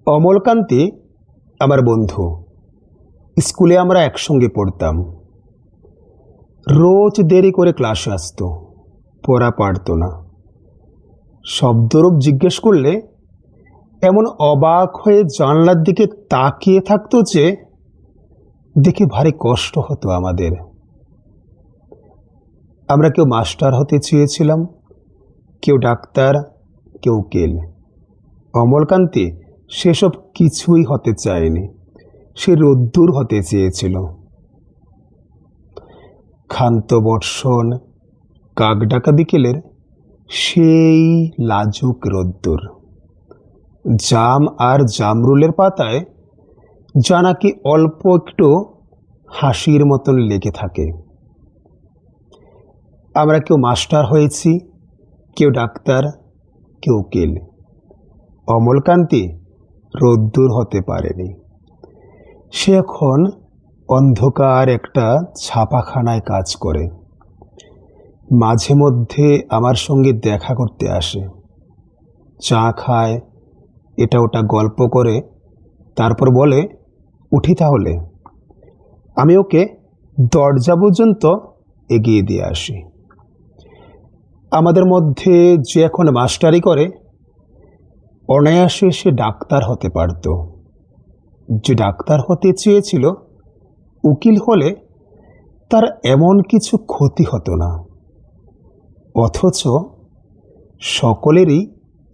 অমলকান্তি আমার বন্ধু। স্কুলে আমরা একসঙ্গে পড়তাম। রোজ দেরি করে ক্লাসে আসতো, পড়া পারতো না। শব্দরূপ জিজ্ঞেস করলে এমন অবাক হয়ে জানলার দিকে তাকিয়ে থাকতো যে দেখে ভারী কষ্ট হতো আমাদের। আমরা কেউ মাস্টার হতে চেয়েছিলাম, কেউ ডাক্তার, কেউ উকিল। অমলকান্তি সেসব কিছুই হতে চায়নি, সে রোদ্দুর হতে চেয়েছিল। ক্ষান্ত বর্ষণ, কাকডাকা বিকেলের সেই লাজুক রোদ্দুর, জাম আর জামরুলের পাতায় যা নাকি অল্প একটু হাসির মতন লেগে থাকে। আমরা কেউ মাস্টার হয়েছি, কেউ ডাক্তার, কেউ উকিল। অমলকান্তি রোদ্দুর হতে পারেনি। সে এখন অন্ধকার একটা ছাপাখানায় কাজ করে। মাঝে মধ্যে আমার সঙ্গে দেখা করতে আসে, চা খায়, এটা ওটা গল্প করে, তারপর বলে উঠি তাহলে। আমি ওকে দরজা পর্যন্ত এগিয়ে দিয়ে আসি। আমাদের মধ্যে যে এখন মাস্টারি করে, অনায়াসে সে ডাক্তার হতে পারত। যে ডাক্তার হতে চেয়েছিল, উকিল হলে তার এমন কিছু ক্ষতি হতো না। অথচ সকলেরই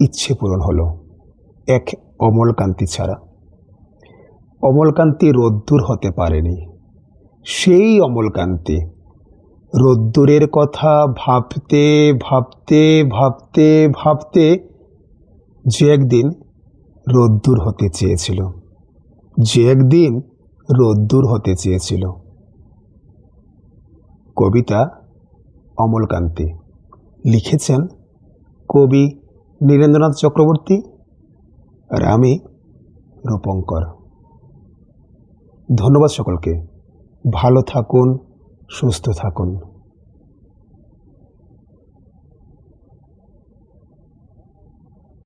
ইচ্ছে পূরণ হলো, এক অমলকান্তি ছাড়া। অমলকান্তি রোদ্দুর হতে পারেনি। সেই অমলকান্তি রোদ্দুরের কথা ভাবতে ভাবতে ভাবতে ভাবতে যে একদিন রোদ্দুর হতে চেয়েছিল, যে একদিন রোদ্দুর হতে চেয়েছিল। কবিতা অমলকান্তি, লিখেছেন কবি নীরেন্দ্রনাথ চক্রবর্তী, আর আমি রূপঙ্কর। ধন্যবাদ সকলকে। ভালো থাকুন, সুস্থ থাকুন।